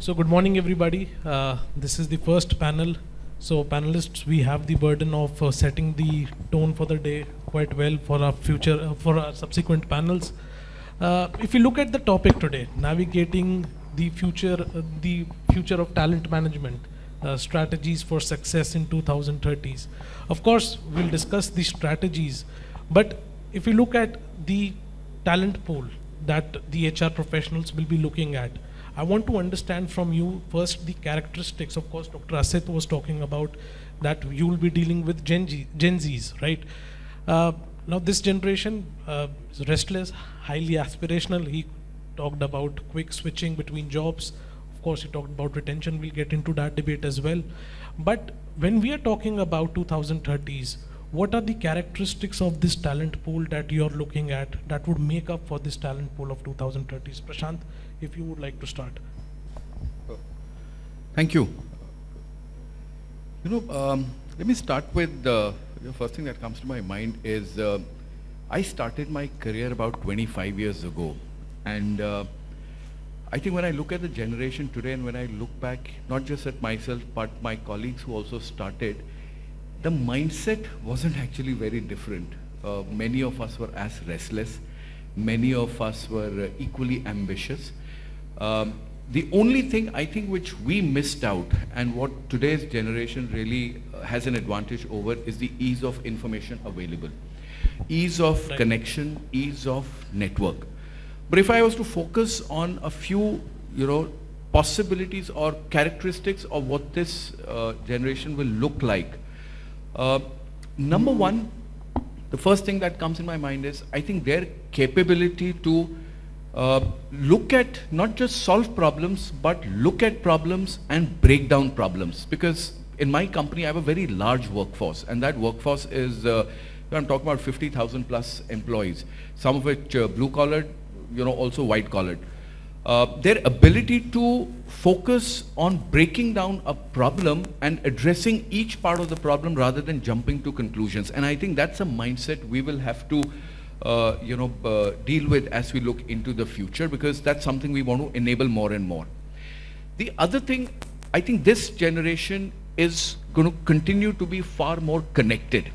So good morning, everybody. This is the first panel. So panelists, we have the burden of setting the tone for the day quite well for our future, for our subsequent panels. If you look at the topic today, navigating the future of talent management, strategies for success in 2030s. Of course, we'll discuss the strategies, but if you look at the talent pool that the HR professionals will be looking at, I want to understand from you first the characteristics. Of course, Dr. Asit was talking about that you will be dealing with Gen Zs, right? Now this generation is restless, highly aspirational. He talked about quick switching between jobs. Of course, he talked about retention. We'll get into that debate as well. But when we are talking about 2030s, what are the characteristics of this talent pool that you're looking at that would make up for this talent pool of 2030s? Prashant, if you would like to start. Thank you. Let me start with the first thing that comes to my mind is I started my career about 25 years ago. And I think when I look at the generation today and when I look back, not just at myself, but my colleagues who also started, the mindset wasn't actually very different. Many of us were as restless. Many of us were equally ambitious. The only thing I think which we missed out and what today's generation really has an advantage over is the ease of information available. Ease of connection, ease of network. But if I was to focus on a few, possibilities or characteristics of what this generation will look like, number one, the first thing that comes in my mind is I think their capability to look at not just solve problems, but look at problems and break down problems. Because in my company, I have a very large workforce, and that workforce is, I'm talking about 50,000 plus employees, some of which blue-collared, also white-collared. Their ability to focus on breaking down a problem and addressing each part of the problem rather than jumping to conclusions. And I think that's a mindset we will have to deal with as we look into the future, because that's something we want to enable more and more. The other thing, I think this generation is going to continue to be far more connected,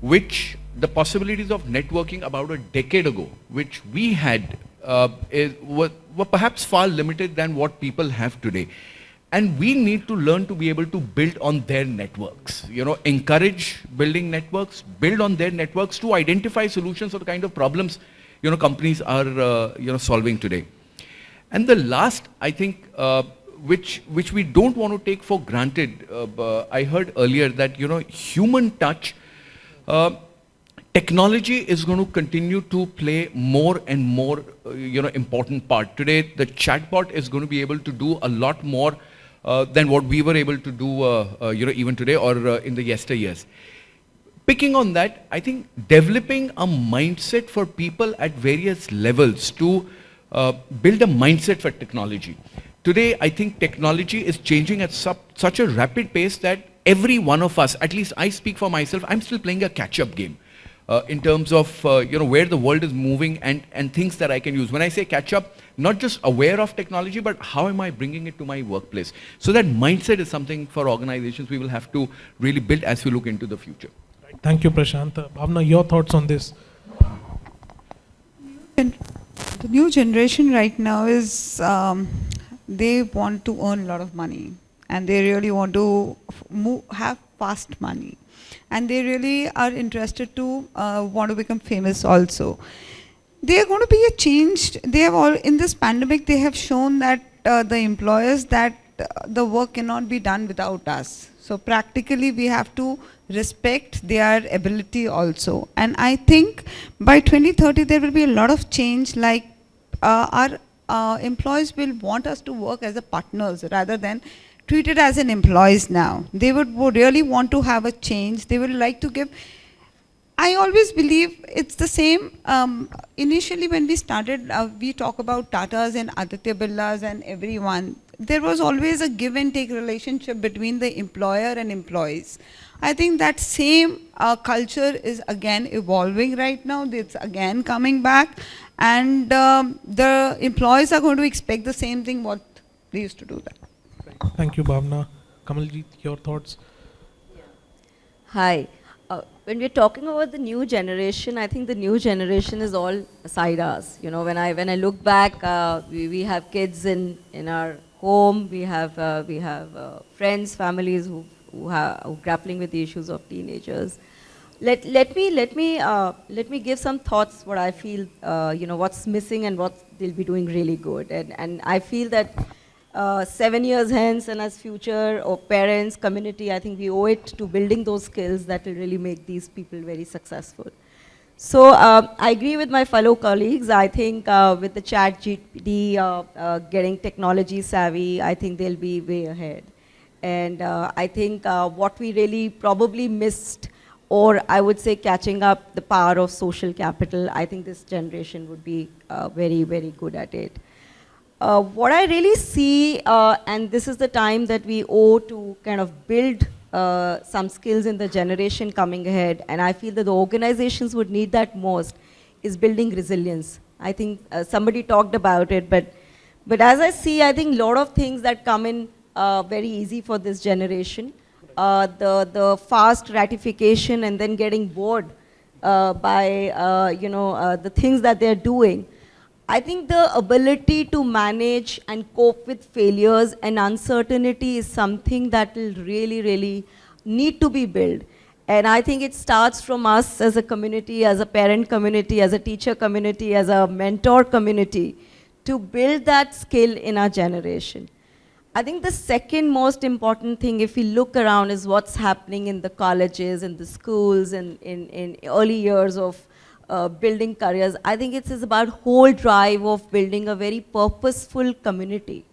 which the possibilities of networking about a decade ago, which we had, were perhaps far limited than what people have today. And we need to learn to be able to build on their networks, encourage building networks, build on their networks to identify solutions for the kind of problems, companies are, solving today. And the last, I think, which we don't want to take for granted, I heard earlier that, human touch, technology is going to continue to play more and more, important part. Today, the chatbot is going to be able to do a lot more than what we were able to do, even today or in the yesteryears. Picking on that, I think developing a mindset for people at various levels to build a mindset for technology. Today, I think technology is changing at such a rapid pace that every one of us, at least I speak for myself, I'm still playing a catch-up game. In terms of where the world is moving and things that I can use. When I say catch up, not just aware of technology, but how am I bringing it to my workplace? So that mindset is something for organizations we will have to really build as we look into the future. Right. Thank you, Prashant. Bhavna, your thoughts on this? The new generation right now is, they want to earn a lot of money, and they really want to have fast money. And they really are interested to want to become famous also. They are going to be a change. They have all, in this pandemic, they have shown that the employers that the work cannot be done without us. So practically we have to respect their ability also. And I think by 2030 there will be a lot of change, like our employees will want us to work as a partners rather than treated as an employees now. They would really want to have a change. They would like to give. I always believe it's the same. Initially when we started, we talk about Tatas and Aditya Birlas and everyone. There was always a give and take relationship between the employer and employees. I think that same culture is again evolving right now. It's again coming back. And the employees are going to expect the same thing what They used to do that. Thank you, Bhavna. Kamaljeet, your thoughts? Hi. When we're talking about the new generation, I think the new generation is all beside us. You know, when I look back, we have kids in our home. We have friends, families who are grappling with the issues of teenagers. Let me give some thoughts what I feel, what's missing and what they'll be doing really good. And I feel that 7 years hence and as future or parents, community, I think we owe it to building those skills that will really make these people very successful. So I agree with my fellow colleagues. I think with the chat GPT getting technology savvy, I think they'll be way ahead. And I think what we really probably missed, or I would say catching up the power of social capital, I think this generation would be very, very good at it. What I really see, and this is the time that we owe to kind of build some skills in the generation coming ahead, and I feel that the organizations would need that most, is building resilience. I think somebody talked about it, but as I see, I think a lot of things that come in very easy for this generation. The fast ratification and then getting bored by the things that they're doing. I think the ability to manage and cope with failures and uncertainty is something that will really, really need to be built. And I think it starts from us as a community, as a parent community, as a teacher community, as a mentor community, to build that skill in our generation. I think the second most important thing, if we look around, is what's happening in the colleges, in the schools, and in early years of building careers. I think it's about whole drive of building a very purposeful community.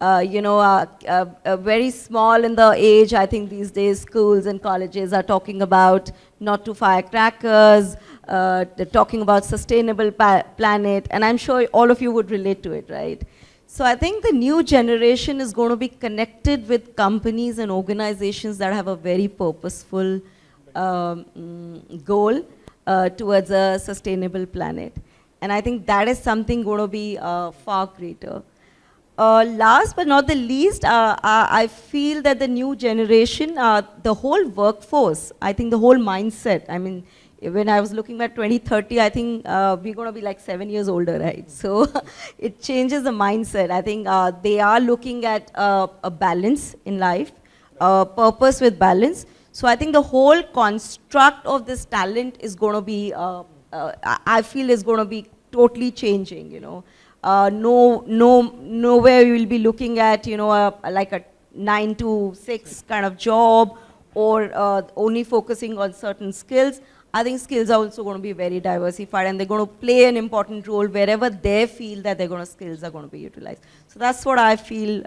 Very small in the age, I think these days schools and colleges are talking about not to fire crackers, they're talking about sustainable planet, and I'm sure all of you would relate to it, right? So I think the new generation is going to be connected with companies and organizations that have a very purposeful goal towards a sustainable planet. And I think that is something going to be far greater. Last but not the least, I feel that the new generation, the whole workforce, I think the whole mindset, I mean, when I was looking at 2030, I think we're going to be like 7 years older, right? So it changes the mindset. I think they are looking at a balance in life, purpose with balance. So I think the whole construct of this talent is going to be, I feel is going to be totally changing, you know. Nowhere you will be looking at, like a 9 to 6 kind of job, or only focusing on certain skills. I think skills are also going to be very diversified, and they're going to play an important role wherever they feel that skills are going to be utilized. So that's what I feel,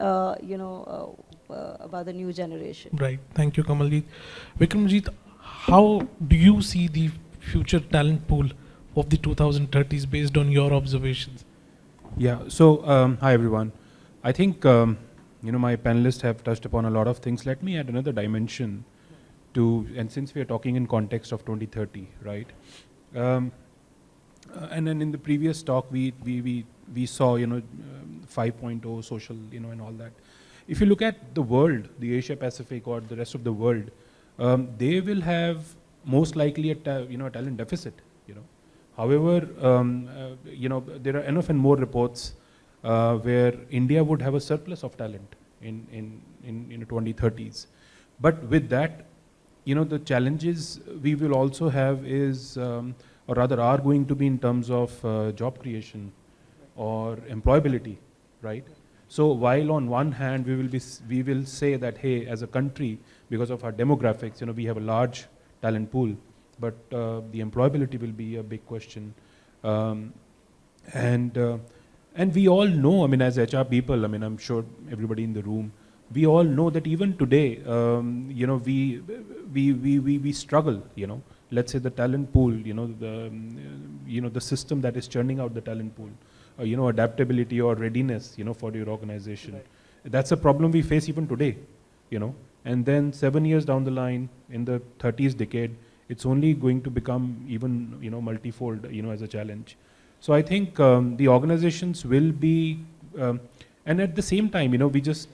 about the new generation. Right. Thank you, Kamaljeet. Vikramjeet, how do you see the future talent pool of the 2030s based on your observations? Yeah. So, hi everyone. I think my panelists have touched upon a lot of things. Let me add another dimension to, and since we are talking in context of 2030, right? And then in the previous talk, we saw 5.0 social, and all that. If you look at the world, the Asia Pacific or the rest of the world, they will have most likely a talent deficit. However, there are enough and more reports where India would have a surplus of talent in 2030s. But with that, the challenges we will also have is, or rather are going to be in terms of job creation or employability, right? So while on one hand we will say that, hey, as a country, because of our demographics, we have a large talent pool, but the employability will be a big question. And we all know, as HR people, I'm sure everybody in the room, we all know that even today, we struggle. Let's say the talent pool, the system that is churning out the talent pool, adaptability or readiness, for your organization. That's a problem we face even today, And then 7 years down the line, in the 30s decade, it's only going to become even, multifold, as a challenge. So I think the organizations will be, And at the same time, we just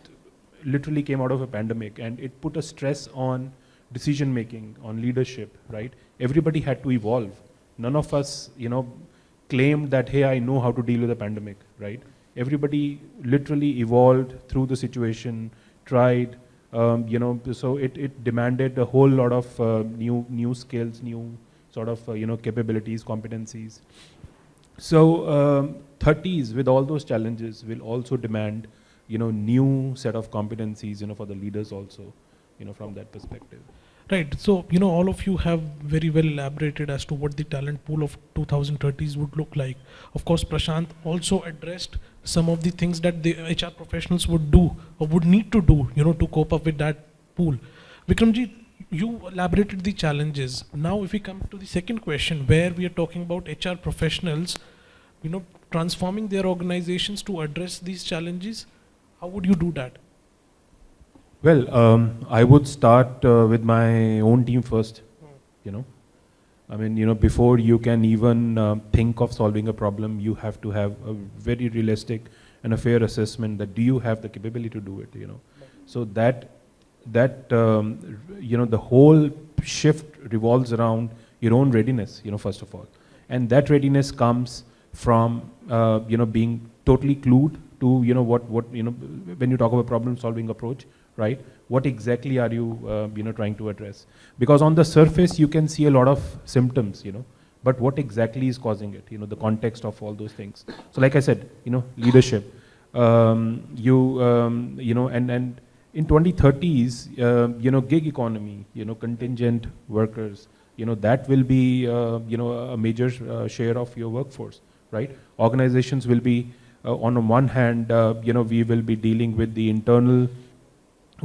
literally came out of a pandemic, and it put a stress on decision making, on leadership, right? Everybody had to evolve. None of us, claimed that, hey, I know how to deal with a pandemic, right? Everybody literally evolved through the situation, tried, so it demanded a whole lot of new skills, new sort of, capabilities, competencies. So 30s with all those challenges will also demand, new set of competencies, for the leaders also, from that perspective. Right. So, all of you have very well elaborated as to what the talent pool of 2030s would look like. Of course, Prashant also addressed some of the things that the HR professionals would do or would need to do, to cope up with that pool. Vikramji, you elaborated the challenges. Now, if we come to the second question, where we are talking about HR professionals, transforming their organizations to address these challenges, how would you do that? Well, I would start with my own team first, I mean, before you can even think of solving a problem, you have to have a very realistic and a fair assessment that do you have the capability to do it, So that the whole shift revolves around your own readiness, first of all. And that readiness comes from, being totally clued to, what when you talk about problem solving approach, right? What exactly are you, trying to address? Because on the surface, you can see a lot of symptoms, but what exactly is causing it? The context of all those things. So like I said, leadership, and in 2030s, gig economy, contingent workers, that will be, a major share of your workforce, right? Organizations will be, on one hand, we will be dealing with the internal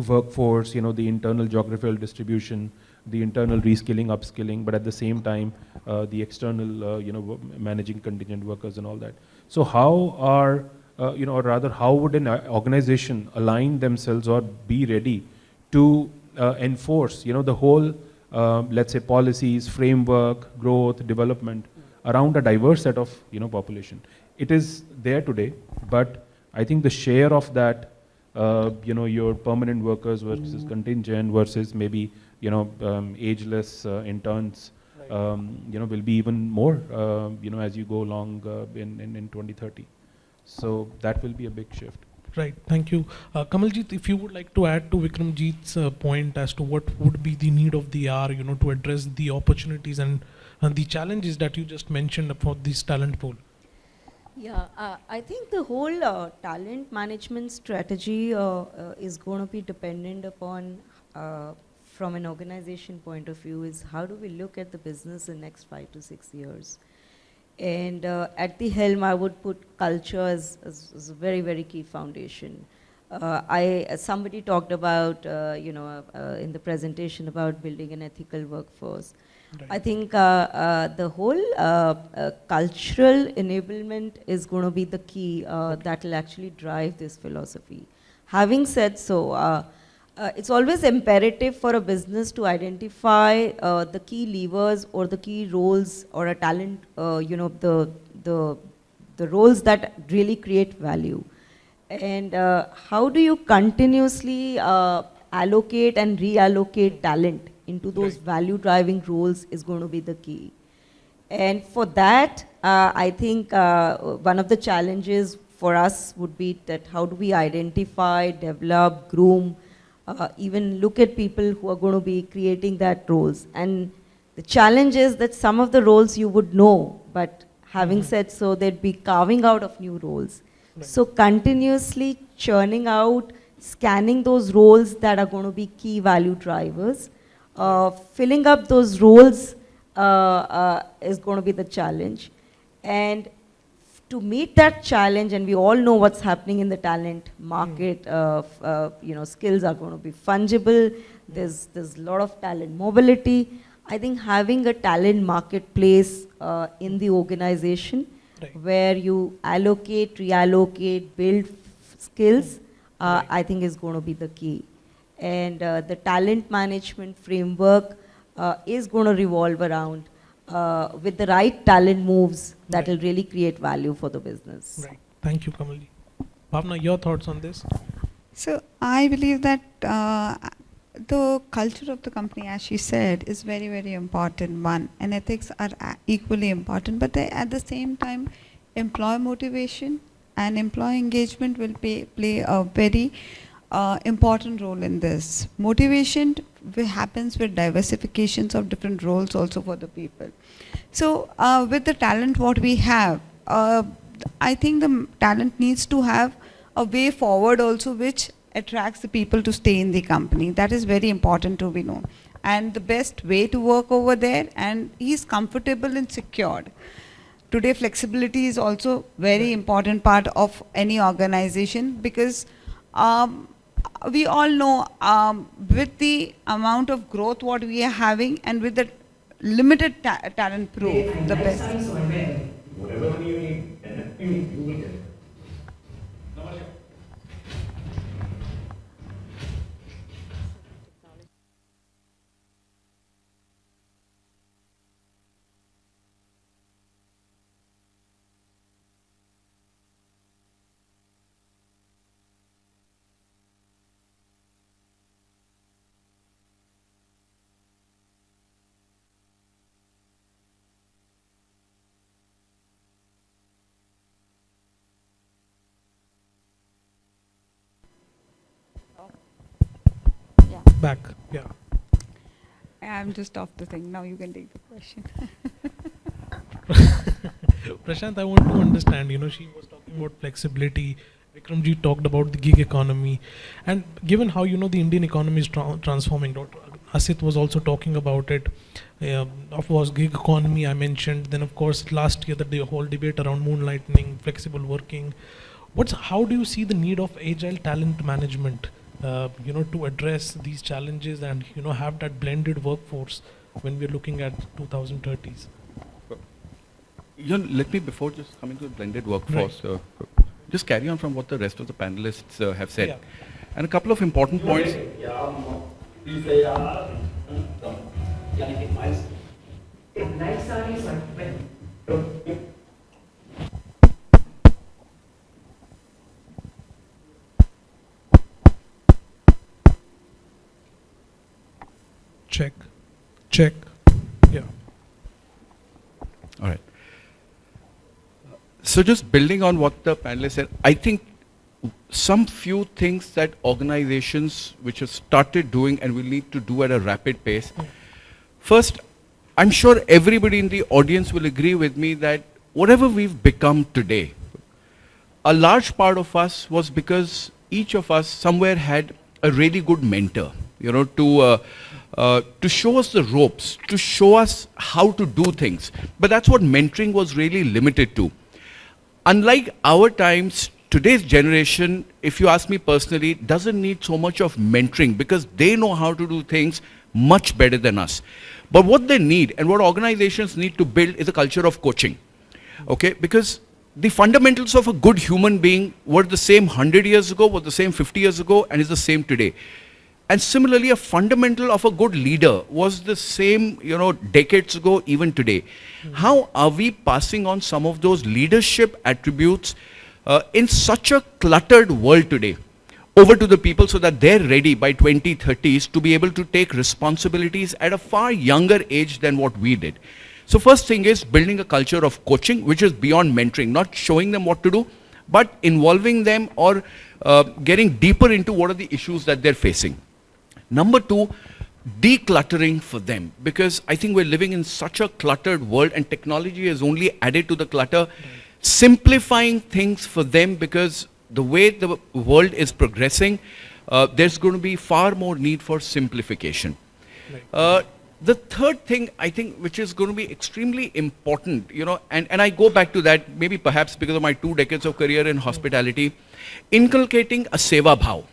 workforce, the internal geographical distribution, the internal reskilling, upskilling, but at the same time, the external, managing contingent workers and all that. So how are, or rather, how would an organization align themselves or be ready to enforce, the whole, let's say, policies, framework, growth, development around a diverse set of, population? It is there today, but I think the share of that, your permanent workers versus contingent versus maybe, ageless interns, will be even more, as you go along in 2030. So that will be a big shift. Right, thank you. Kamaljeet, if you would like to add to Vikramjeet's point as to what would be the need of the hour, to address the opportunities and the challenges that you just mentioned for this talent pool. Yeah, I think the whole talent management strategy is going to be dependent upon, from an organization point of view, is how do we look at the business in next 5 to 6 years. And at the helm, I would put culture as a very, very key foundation. Somebody talked about, in the presentation about building an ethical workforce. Right. I think the whole cultural enablement is going to be the key that will actually drive this philosophy. Having said so, it's always imperative for a business to identify the key levers or the key roles or a talent, the roles that really create value. And how do you continuously allocate and reallocate talent into those value-driving roles is going to be the key. And for that, I think one of the challenges for us would be that how do we identify, develop, groom, even look at people who are going to be creating that roles. And the challenge is that some of the roles you would know, but having said so, they'd be carving out of new roles. Right. So continuously churning out, scanning those roles that are going to be key value drivers, filling up those roles is going to be the challenge. And to meet that challenge, and we all know what's happening in the talent market, skills are going to be fungible, there's a lot of talent mobility. I think having a talent marketplace in the organization, right, where you allocate, reallocate, build skills, right, I think is going to be the key. And the talent management framework is going to revolve around with the right talent moves that will really create value for the business. Right. Thank you, Kamalji. Bhavna, your thoughts on this? So I believe that the culture of the company, as she said, is very, very important one, and ethics are equally important. But at the same time, employee motivation and employee engagement will play a very important role in this. Motivation happens with diversifications of different roles also for the people. So with the talent what we have, I think the talent needs to have a way forward also which attracts the people to stay in the company. That is very important to be known. And the best way to work over there, and he's comfortable and secured. Today flexibility is also very important part of any organization, because we all know with the amount of growth what we are having and with the limited talent pool, the best. Whatever money you need, you will get it. Back, yeah. I'm just off the thing. Now you can take the question. Prashant, I want to understand, she was talking about flexibility. Vikramji talked about the gig economy. And given how, the Indian economy is transforming, Dr. Asit was also talking about it. Of course, gig economy I mentioned. Then, of course, last year, the whole debate around moonlighting, flexible working. How do you see the need of agile talent management, to address these challenges and, have that blended workforce when we're looking at 2030s? Let me, before just coming to the blended workforce, just carry on from what the rest of the panelists have said. Yeah. And a couple of important points. Check. Yeah. All right. So just building on what the panelists said, I think some few things that organizations which have started doing and will need to do at a rapid pace. First, I'm sure everybody in the audience will agree with me that whatever we've become today, a large part of us was because each of us somewhere had a really good mentor, to show us the ropes, to show us how to do things. But that's what mentoring was really limited to. Unlike our times, today's generation, if you ask me personally, doesn't need so much of mentoring because they know how to do things much better than us. But what they need and what organizations need to build is a culture of coaching. Okay? Because the fundamentals of a good human being were the same 100 years ago, were the same 50 years ago, and is the same today. And similarly, a fundamental of a good leader was the same, decades ago, even today. How are we passing on some of those leadership attributes in such a cluttered world today over to the people so that they're ready by 2030s to be able to take responsibilities at a far younger age than what we did? So first thing is building a culture of coaching, which is beyond mentoring, not showing them what to do, but involving them or getting deeper into what are the issues that they're facing. Number two, decluttering for them, because I think we're living in such a cluttered world and technology has only added to the clutter. Simplifying things for them, because the way the world is progressing, there's going to be far more need for simplification. The third thing, I think, which is going to be extremely important, and I go back to that, maybe perhaps because of my 2 decades of career in hospitality, inculcating a seva bhav.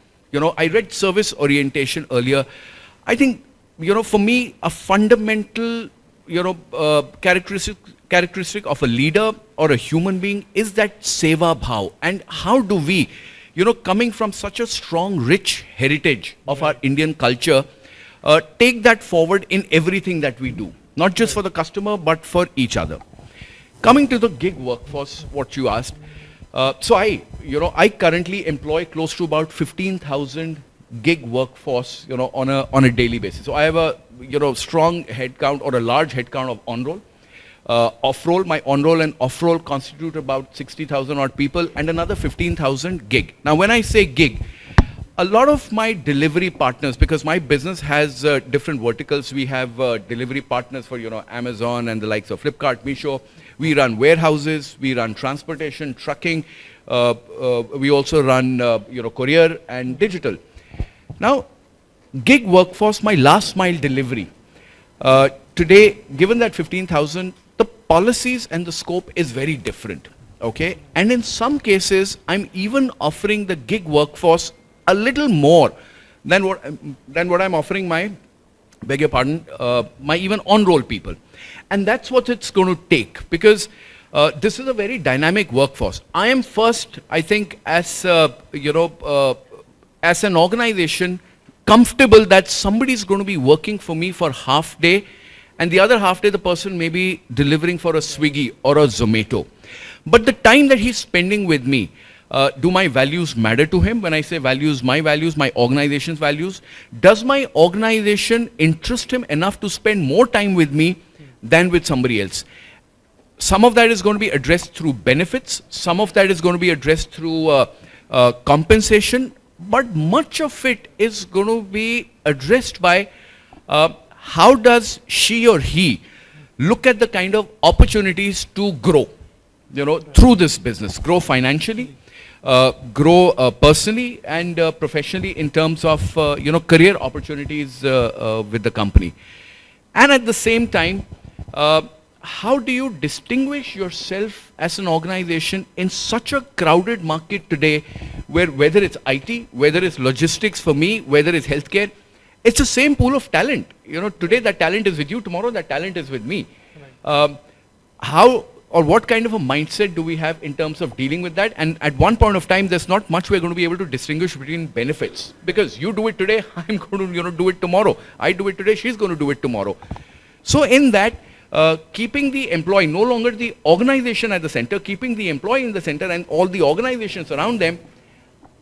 I read service orientation earlier. I think, for me, a fundamental, characteristic of a leader or a human being is that seva bhav. And how do we, coming from such a strong, rich heritage of our Indian culture, take that forward in everything that we do, not just for the customer, but for each other. Coming to the gig workforce, what you asked, So I currently employ close to about 15,000 gig workforce, on a daily basis. So I have a, strong headcount or a large headcount of on-roll. Off-roll, my on-roll and off-roll constitute about 60,000 odd people and another 15,000 gig. Now when I say gig, a lot of my delivery partners, because my business has different verticals. We have delivery partners for, Amazon and the likes of Flipkart, Meesho. We run warehouses, we run transportation, trucking. We also run, courier and digital. Now, gig workforce, my last mile delivery. Today, given that 15,000, the policies and the scope is very different, okay? And in some cases, I'm even offering the gig workforce a little more than what I'm offering my, beg your pardon, my even on-roll people. And that's what it's going to take, because this is a very dynamic workforce. I am first, I think, as as an organization, comfortable that somebody is going to be working for me for half day, and the other half day the person may be delivering for a Swiggy or a Zomato. But the time that he's spending with me, do my values matter to him? When I say values, my organization's values, does my organization interest him enough to spend more time with me than with somebody else? Some of that is going to be addressed through benefits. Some of that is going to be addressed through compensation. But much of it is going to be addressed by how does she or he look at the kind of opportunities to grow, through this business, grow financially, grow personally and professionally in terms of, career opportunities with the company. And at the same time, how do you distinguish yourself as an organization in such a crowded market today, where whether it's IT, whether it's logistics for me, whether it's healthcare, it's the same pool of talent. Today that talent is with you, tomorrow that talent is with me. How or what kind of a mindset do we have in terms of dealing with that? And at one point of time, there's not much we're going to be able to distinguish between benefits, because you do it today, I'm going to do it tomorrow. I do it today, she's going to do it tomorrow. So in that, keeping the employee, no longer the organization at the center, keeping the employee in the center and all the organizations around them,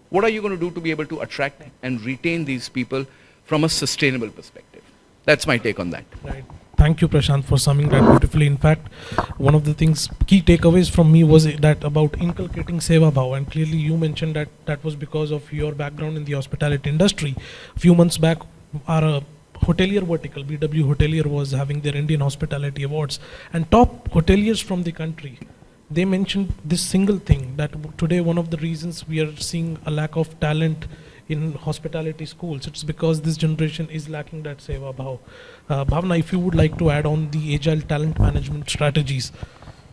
what are you going to do to be able to attract and retain these people from a sustainable perspective? That's my take on that. Right. Thank you, Prashant, for summing that beautifully. In fact, one of the things, key takeaways from me was that about inculcating Seva Bhav, and clearly you mentioned that that was because of your background in the hospitality industry. A few months back, our hotelier vertical, BW Hotelier, was having their Indian Hospitality Awards, and top hoteliers from the country, they mentioned this single thing, that today one of the reasons we are seeing a lack of talent in hospitality schools, it's because this generation is lacking that Seva Bhav. Bhavna, if you would like to add on the agile talent management strategies.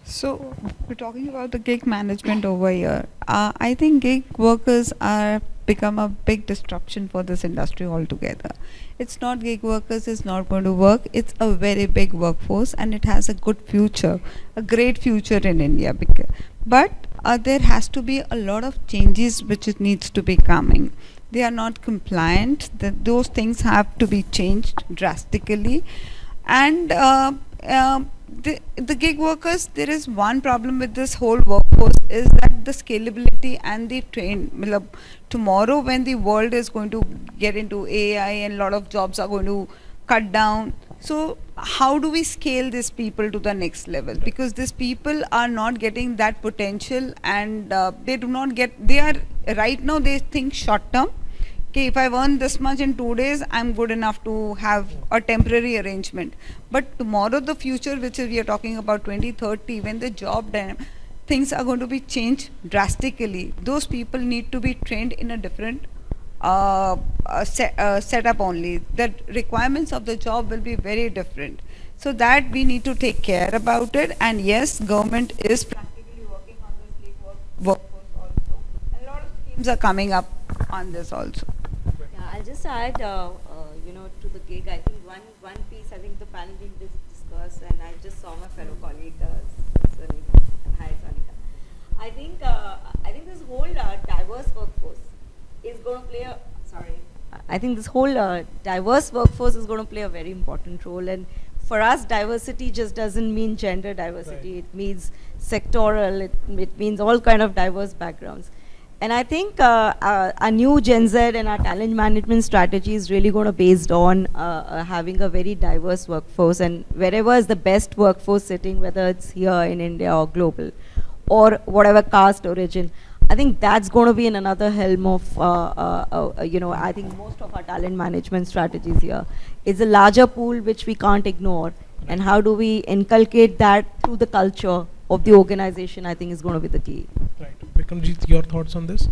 So we're talking about the gig management over here. I think gig workers are become a big disruption for this industry altogether. It's not gig workers is not going to work. It's a very big workforce and it has a good future, a great future in India. But there has to be a lot of changes which it needs to be coming. They are not compliant. Those things have to be changed drastically. And the gig workers, there is one problem with this whole workforce is that the scalability and the train. Tomorrow when the world is going to get into AI and a lot of jobs are going to cut down. So how do we scale these people to the next level? Because these people are not getting that potential and they do not get, right now they think short term. Okay, if I earn this much in 2 days, I'm good enough to have a temporary arrangement. But tomorrow, the future, which is we are talking about 2030, when the job things are going to be changed drastically, those people need to be trained in a different setup only. The requirements of the job will be very different. So that we need to take care about it. And yes, government is practically working on this gig workforce also. And a lot of schemes are coming up on this also. I'll just add, to the gig. I think one piece. I think the panel didn't discuss, and I just saw my fellow colleague, Sonika. Hi, Sonika. I think this whole diverse workforce is going to play a. Sorry. I think this whole diverse workforce is going to play a very important role, and for us, diversity just doesn't mean gender diversity. It means sectoral. It means all kind of diverse backgrounds. And I think our new Gen Z and our talent management strategy is really going to based on having a very diverse workforce, and wherever is the best workforce sitting, whether it's here in India or global, or whatever caste origin. I think that's going to be in another helm of, I think most of our talent management strategies here. It's a larger pool which we can't ignore. And how do we inculcate that through the culture of the organization, I think is going to be the key. Right. Vikramjeet, your thoughts on this?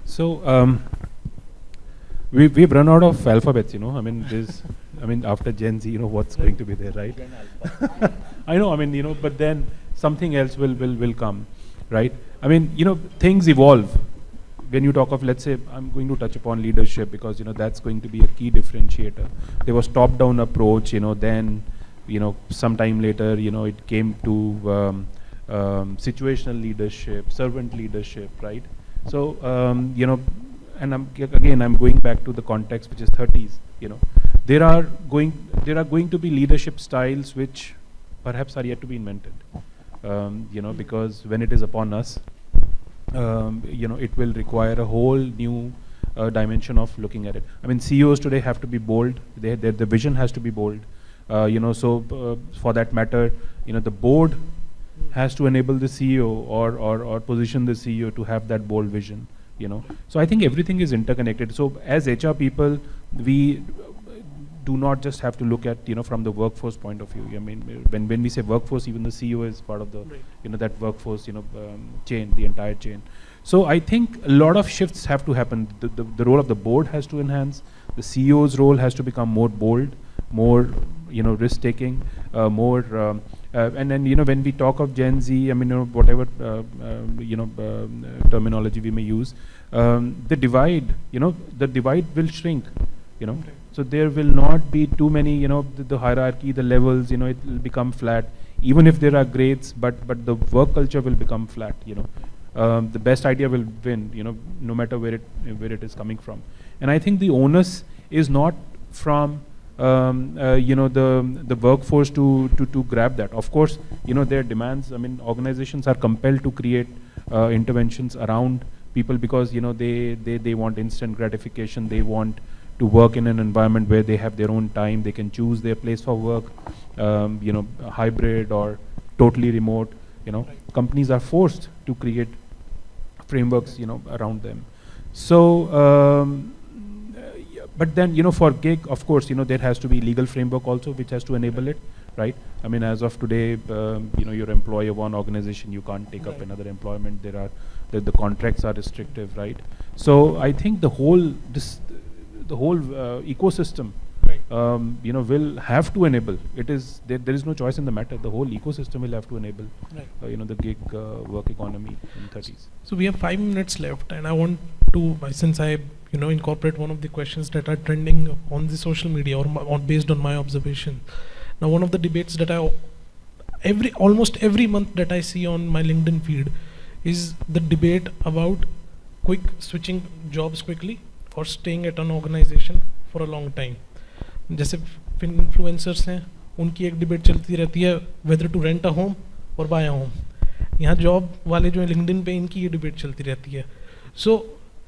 So we've run out of alphabets, I mean, after Gen Z, what's going to be there, right? I know, but then something else will come, right? I mean, things evolve. When you talk of, let's say, I'm going to touch upon leadership because, that's going to be a key differentiator. There was top-down approach, then, sometime later, it came to situational leadership, servant leadership, right? So, and I'm going back to the context, which is 30s, there are going to be leadership styles which perhaps are yet to be invented, because when it is upon us, it will require a whole new dimension of looking at it. I mean, CEOs today have to be bold. The vision has to be bold. So for that matter, the board has to enable the CEO or position the CEO to have that bold vision. So I think everything is interconnected. So as HR people, we do not just have to look at from the workforce point of view. I mean, when we say workforce, even the CEO is part of the that workforce chain, the entire chain. So I think a lot of shifts have to happen. The role of the board has to enhance. The CEO's role has to become more bold, more risk taking, more. And then when we talk of Gen Z, I mean whatever terminology we may use, the divide will shrink. So there will not be too many, the hierarchy, the levels, it will become flat. Even if there are grades, but the work culture will become flat. The best idea will win. No matter where it is coming from. And I think the onus is not from the workforce to grab that. Of course, their demands. I mean, organizations are compelled to create interventions around people because they want instant gratification. They want to work in an environment where they have their own time. They can choose their place for work, hybrid or totally remote. Companies are forced to create frameworks, around them. So, but then, for gig, of course, there has to be legal framework also, which has to enable it, right? I mean, as of today, you're employee of one organization, you can't take up another employment. The contracts are restrictive, right? So I think the whole ecosystem, will have to enable. There is no choice in the matter. The whole ecosystem will have to enable, the gig work economy in 30s. So we have 5 minutes left, and I want to, since I incorporate one of the questions that are trending on the social media or based on my observation. Now, one of the debates that almost every month that I see on my LinkedIn feed is the debate about switching jobs quickly or staying at an organization for a long time. जैसे influencers हैं, उनकी एक debate चलती रहती है whether to rent a home or buy a home. यहाँ job वाले जो लिंक्डइन पे इनकी ये डिबेट चलती रहती है. So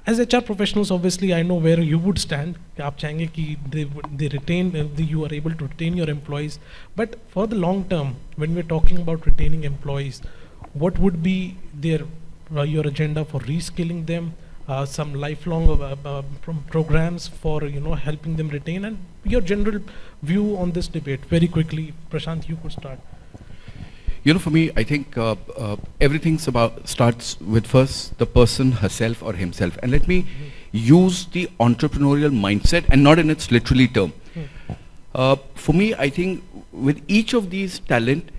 as HR professionals, obviously I know where you would stand. कि आप चाहेंगे कि they retain, you are able to retain your employees. But for the long term, when we're talking about retaining employees, what would be your agenda for reskilling them? Some lifelong programs for helping them retain, and your general view on this debate very quickly. Prashant, you could start. For me, I think everything starts with first the person herself or himself, and let me use the entrepreneurial mindset and not in its literally term. For me, I think with each of these talent,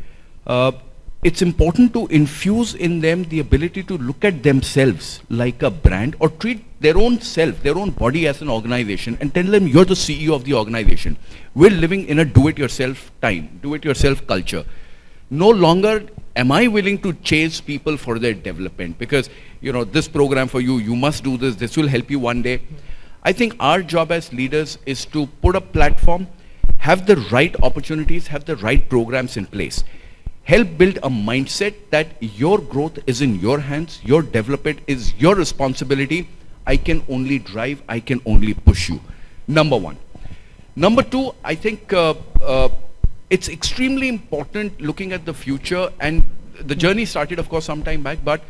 it's important to infuse in them the ability to look at themselves like a brand or treat their own self, their own body as an organization and tell them you're the CEO of the organization. We're living in a do-it-yourself time, do-it-yourself culture. No longer am I willing to chase people for their development because, this program for you, you must do this will help you one day. I think our job as leaders is to put a platform, have the right opportunities, have the right programs in place. Help build a mindset that your growth is in your hands, your development is your responsibility. I can only drive, I can only push you. Number one. Number two, I think it's extremely important looking at the future, and the journey started, of course, some time back, but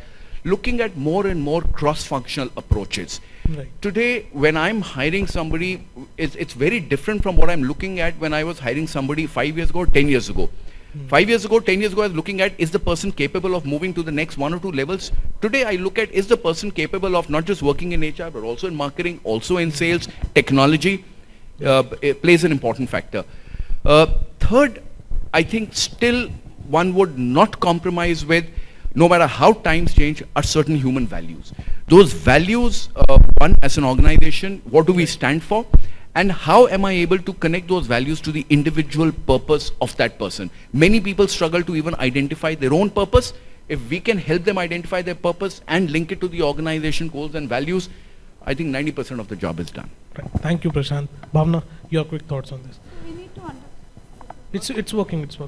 looking at more and more cross-functional approaches. Right. Today, when I'm hiring somebody, it's very different from what I'm looking at when I was hiring somebody 5 years ago, 10 years ago. 5 years ago, 10 years ago, I was looking at, is the person capable of moving to the next 1 or 2 levels? Today, I look at, is the person capable of not just working in HR, but also in marketing, also in sales, technology, it plays an important factor. Third, I think still one would not compromise with, no matter how times change, are certain human values. Those values, one, as an organization, what do we stand for? And how am I able to connect those values to the individual purpose of that person? Many people struggle to even identify their own purpose. If we can help them identify their purpose and link it to the organization goals and values, I think 90% of the job is done. Right. Thank you, Prashant. Bhavna, your quick thoughts on this. We need to understand. It's working. So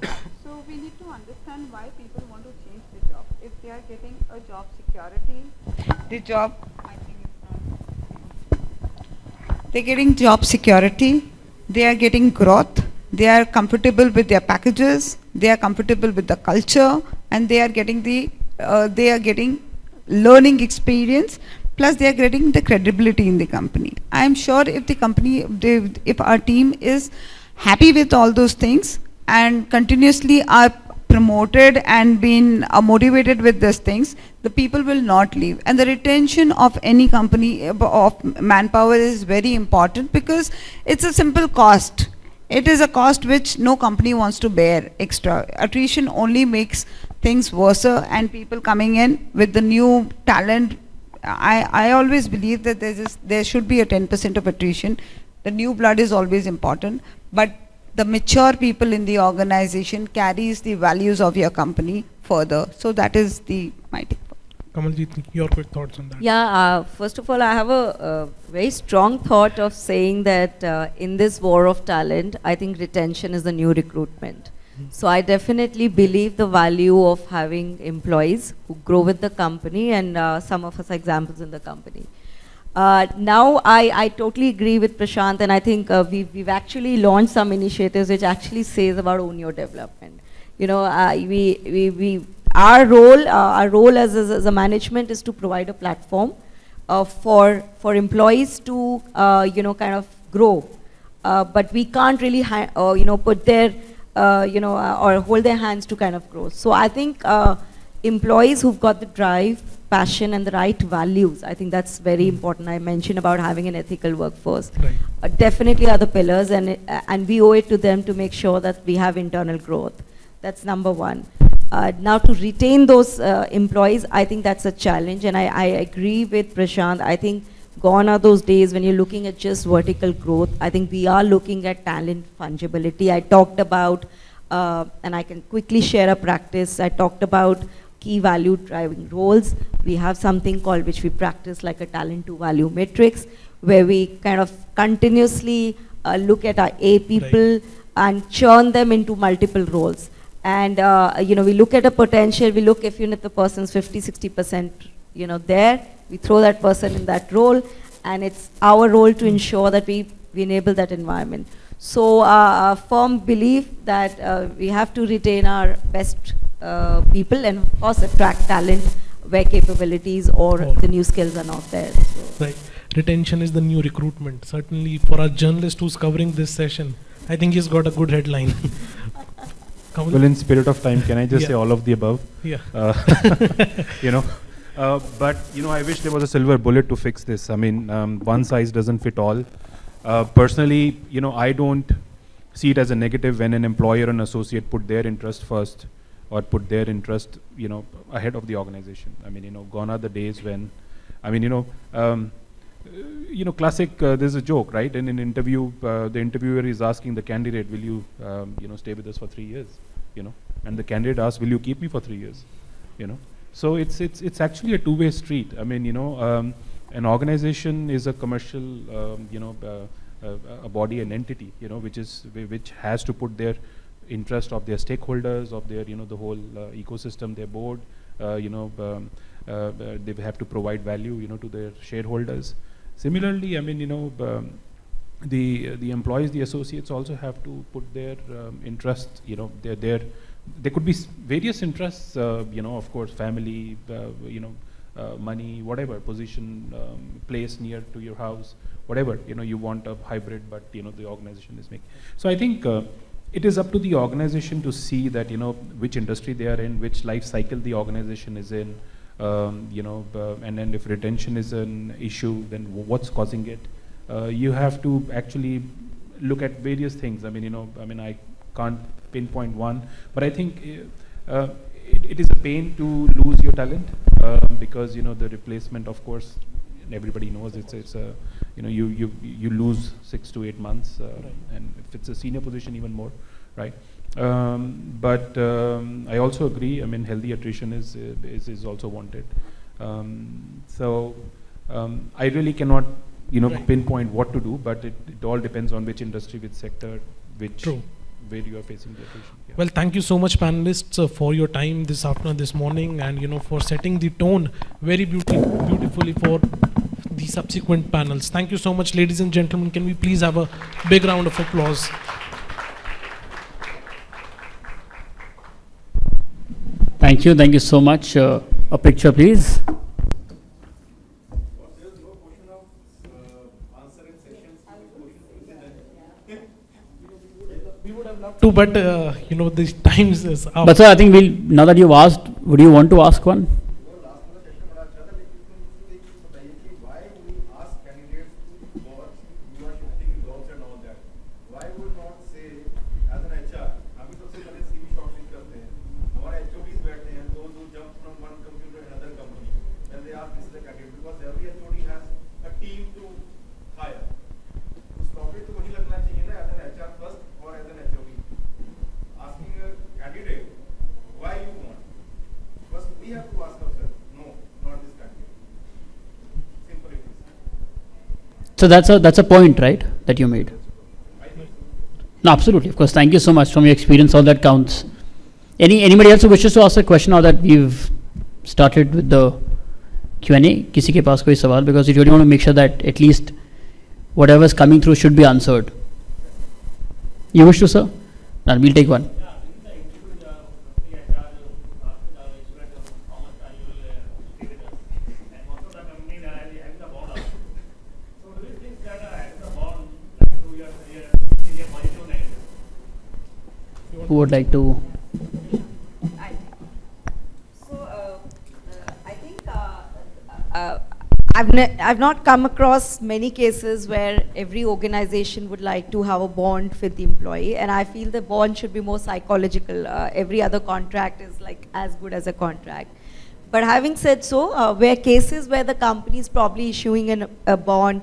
we need to understand why people want to change the job. If they are getting a job security, the job, I think they're getting job security, they are getting growth, they are comfortable with their packages, they are comfortable with the culture, and they are getting learning experience, plus they are getting the credibility in the company. I am sure if the company, if our team is happy with all those things and continuously are promoted and been motivated with these things, the people will not leave. And the retention of any company of manpower is very important, because it's a simple cost. It is a cost which no company wants to bear extra. Attrition only makes things worse, and people coming in with the new talent. I always believe that there should be a 10% of attrition. The new blood is always important, but the mature people in the organization carries the values of your company further. So that is my take. Kamaljeet, your quick thoughts on that. Yeah, first of all, I have a very strong thought of saying that in this war of talent, I think retention is the new recruitment. So I definitely believe the value of having employees who grow with the company, and some of us are examples in the company. Now I totally agree with Prashant, and I think we've actually launched some initiatives which actually says about own your development. You know, our role as a management is to provide a platform for employees to kind of grow, but we can't really put their or hold their hands to kind of grow. So I think employees who've got the drive, passion, and the right values, I think that's very important. I mentioned about having an ethical workforce. Right. Definitely are the pillars, and we owe it to them to make sure that we have internal growth. That's number one. Now to retain those employees, I think that's a challenge, and I agree with Prashant. I think gone are those days when you're looking at just vertical growth. I think we are looking at talent fungibility. I talked about, and I can quickly share a practice. I talked about key value driving roles. We have something called, which we practice like a talent to value matrix, where we kind of continuously look at our A people, right, and churn them into multiple roles. And we look at a potential, we look if the person's 50-60% there, we throw that person in that role, and it's our role to ensure that we enable that environment. So a firm belief that we have to retain our best people, and of course attract talent where capabilities or the new skills are not there. So. Right. Retention is the new recruitment. Certainly for our journalist who's covering this session, I think he's got a good headline. Well, in spirit of time, can I just say all of the above? Yeah. But I wish there was a silver bullet to fix this. I mean, one size doesn't fit all. Personally, I don't see it as a negative when an employer or an associate put their interest first, or put their interest, ahead of the organization. I mean, gone are the days when, classic, there's a joke, right? In an interview, the interviewer is asking the candidate, will you, stay with us for 3 years? And the candidate asks, will you keep me for 3 years? So it's actually a two-way street. I mean, an organization is a commercial, a body, an entity, which has to put their interest of their stakeholders, of their, the whole ecosystem, their board, they have to provide value, to their shareholders. Similarly, I mean, the employees, the associates also have to put their interest, there could be various interests, of course, family, money, whatever, position, place near to your house, whatever, you want a hybrid, but, the organization is making. So I think it is up to the organization to see that, which industry they are in, which life cycle the organization is in, and then if retention is an issue, then what's causing it? You have to actually look at various things. I mean, I can't pinpoint one, but I think it is a pain to lose your talent because the replacement, of course, everybody knows it's a you lose 6 to 8 months, and if it's a senior position, even more, right? But I also agree. I mean, healthy attrition is also wanted. So I really cannot pinpoint what to do, but it all depends on which industry, which sector, where you are facing the attrition. Yeah. Well, thank you so much, panelists, for your time this afternoon, this morning, and for setting the tone very beautifully for the subsequent panels. Thank you so much, ladies and gentlemen. Can we please have a big round of applause? Thank you so much. A picture, please. But the times is up. But sir, I think now that you've asked, would you want to ask one? So that's a point, right, that you made? No, absolutely, of course. Thank you so much. From your experience, all that counts. Anybody else who wishes to ask a question now that we've started with the Q&A? किसी के पास कोई सवाल? Because you really want to make sure that at least whatever's coming through should be answered. You wish to, sir? Then we'll take one. Who would like to? I think I've not come across many cases where every organization would like to have a bond with the employee, and I feel the bond should be more psychological. Every other contract is like as good as a contract. But having said so, where cases where the company is probably issuing a bond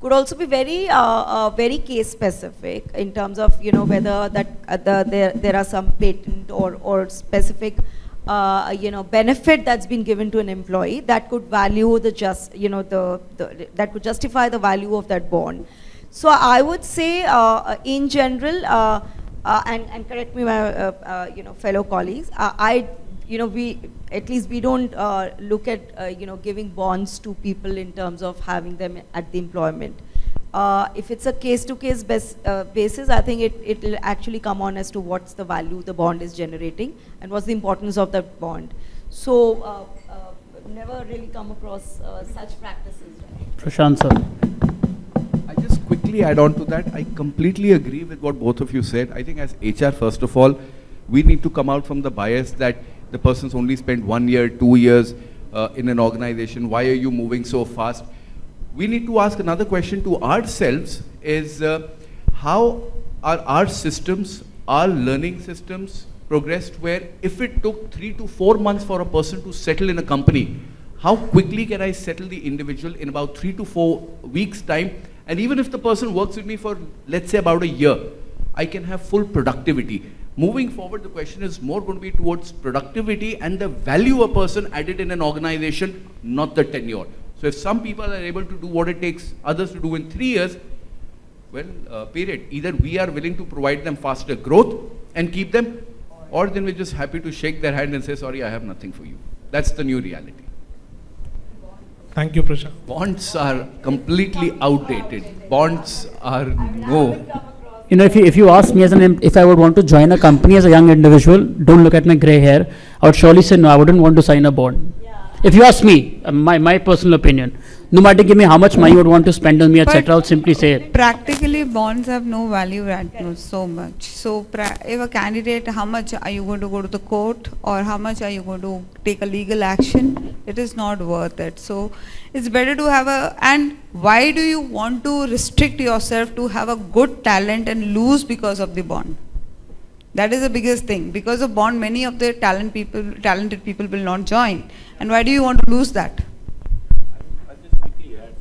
could also be very very case specific in terms of whether that there are some patent or specific benefit that's been given to an employee that could value that could justify the value of that bond. So I would say in general, and correct me my fellow colleagues, we don't look at giving bonds to people in terms of having them at the employment. If it's a case-to-case basis, I think it will actually come on as to what's the value the bond is generating and what's the importance of that bond. So never really come across such practices. Right? Prashant, sir. I just quickly add on to that. I completely agree with what both of you said. I think as HR, first of all, we need to come out from the bias that the person's only spent 1 year, 2 years in an organization. Why are you moving so fast? We need to ask another question to ourselves is how are our systems, our learning systems progressed where if it took 3 to 4 months for a person to settle in a company, how quickly can I settle the individual in about 3 to 4 weeks time? And even if the person works with me for, let's say, about a year, I can have full productivity. Moving forward, the question is more going to be towards productivity and the value a person added in an organization, not the tenure. So if some people are able to do what it takes others to do in 3 years, well, period. Either we are willing to provide them faster growth and keep them, or then we're just happy to shake their hand and say, sorry, I have nothing for you. That's the new reality. Thank you, Prashant. Bonds are completely outdated. Bonds are no. You know, if you ask me if I would want to join a company as a young individual, don't look at my gray hair, I would surely say no, I wouldn't want to sign a bond. If you ask me, my personal opinion, no matter give me how much money you would want to spend on me, etc., I would simply say, Practically, bonds have no value right now so much. So, if a candidate, how much are you going to go to the court, or how much are you going to take a legal action? It is not worth it. So, it's better to have a. And why do you want to restrict yourself to have a good talent and lose because of the bond? That is the biggest thing. Because of bond, many of the talented people will not join. And why do you want to lose that? I'll just quickly add,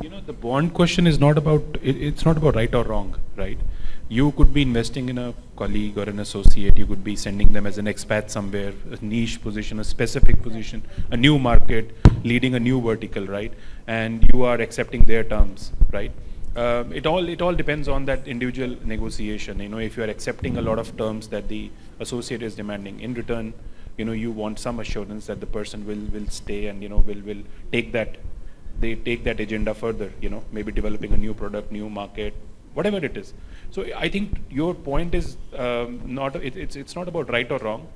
you know, the bond question is not about, it's not about right or wrong, right? You could be investing in a colleague or an associate, you could be sending them as an expat somewhere, a niche position, a specific position, a new market, leading a new vertical, right? And you are accepting their terms, right? It all depends on that individual negotiation. You know, if you are accepting a lot of terms that the associate is demanding, in return, you know, you want some assurance that the person will stay and, you know, will take that agenda further, you know, maybe developing a new product, new market, whatever it is. So I think your point is it's not about right or wrong.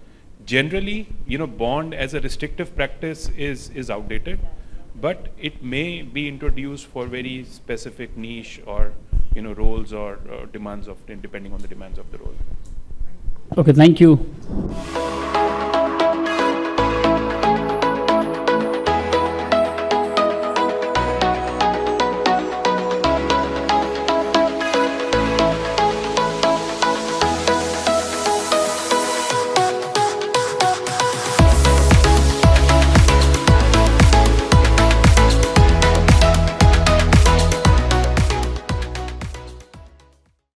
Generally, you know, bond as a restrictive practice is outdated, but it may be introduced for very specific niche or, you know, roles or demands of, depending on the demands of the role. okay, thank you.